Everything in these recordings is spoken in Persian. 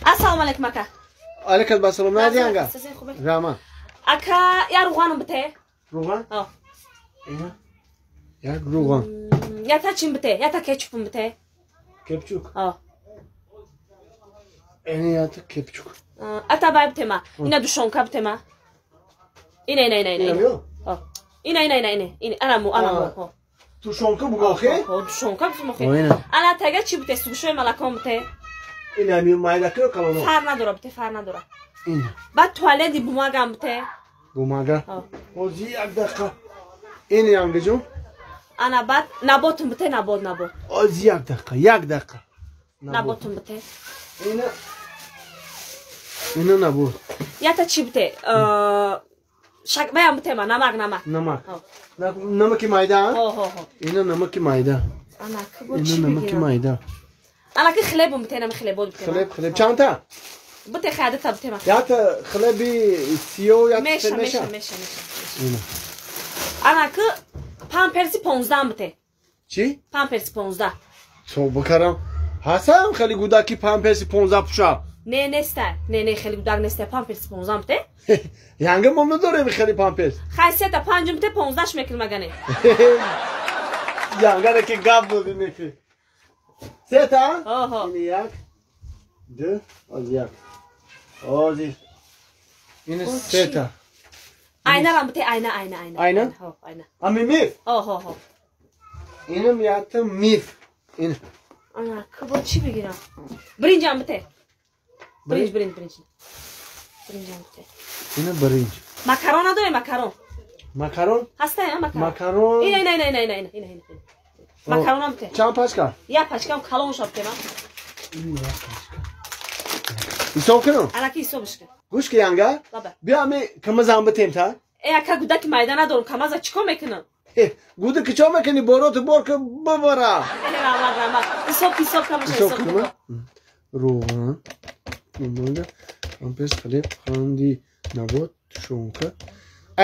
السلام عليكم اكا. عليك السلام. نادي عنك. راما. اكا يا روغان بتاعي. روغان؟ ايه. يا روغان. يا تاتشين بتاعي، يا تا كاتشوب بتاعي. كاتشوب؟ ايه يا تا كاتشوب. اتا باي بتاعي. إنا دوشونكا بتاعي. إنا. أنا مو. دوشونكا بقولك؟ دوشونكا بسموخي. أنا تاجت شو بتسوق شوي ملاكم بتاعي. إنا مين ما يذكر كلامه. فارنا دورا بتاعي فارنا دورا. إنا. بعد تواليت دي بوماغا بتاعي. بوماغا؟ وزي أقدر. إنا يانجزو؟ أنا بعد نابوتم بتاعي نابوت. وزي أقدر. نابوتم بتاعي. إنا نابوت. يا تاتشي بتاعي. شاك بيا بتاعي نمك. نمك مايدا؟ إنا نمك مايدا. أنا نمك مايدا. أنا كخلاب بتاعي أنا خلابود بتاعي. خلاب شانتا؟ بتاعي خادتها بتاعي. يا تا خلابي سيو يا ماشي. أنا ك پامپرسی 15 بته. چی؟ پامپرسی 15. تو بکرم. حسن خیلی گودکی پامپرسی 15 پوشا. نه نسته. نه خیلی گودک نسته پامپرسی 15 بته. یانگه ممنون داره خیلی پامپرس. خاصیت 5 بته 15 شمکل مگنه. یانگه که گاب بودی نکی. سه تا؟ این یک. دو. آزی. این سه تا. Ayna var mı te ayna. Ayna? Ayna. Ama mif. İnim yattım mif. İn. Ana kabul çi bigina. Birinci mı te? Birinci. Birinci mı te? İne birinci. Makarona da makaron. Makaron? Hasta ya makaron. Makaron. İne. Makarona mı te? Çam paşka. Ya paşka kalon şap te ma. İne ya paşka. İsokunu? Ana ki isobuşka. Guş ki yanga? Bir ami kamazan bıtayım ta. Aka gudaki maydana doğru kamaza çıkıyor mekini. Gudu ki çoğu mekini boru borka babara. Rama. İsop kamışa isop. Roğan. Numara. Ampes kalep handi nabot şonka.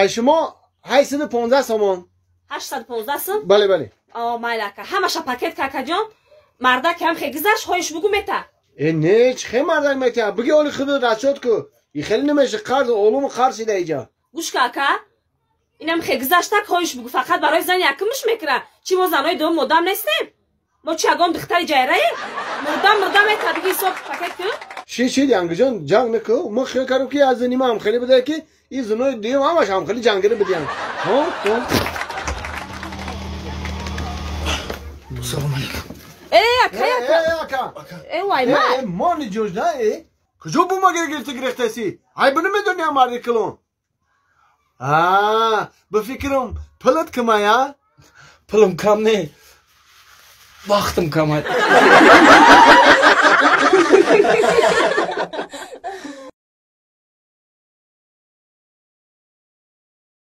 شما 815 سامان 815 بله مایلاکا همش پاکت کاکا جان مردا کم خگزش هایش بگو متا نه چه مردک متا بگی اولی خود رشاد کو این خیلی نمیشه قرض علوم قرض ایده ایجا گوش کاکا اینم خگزش تک هایش بگو فقط برای زن یکمش میکره چی ما زنای دوم مدام نیستیم ما چگام دختر جایره مردم متا بگی صبح پاکت کو چی دیانگ جان جنگ نکو ما خیلی کارو کی از نیمه هم خیلی بده کی این زنای دیو همش هم خیلی جنگی بدیان ها تو سلام علیکم aka vay ma mani jojda kujو bu magere girti girehtesi ay bunu mu dünya mardi kılon bu fikrim pılat kıma ya pılım kam ne baktım kama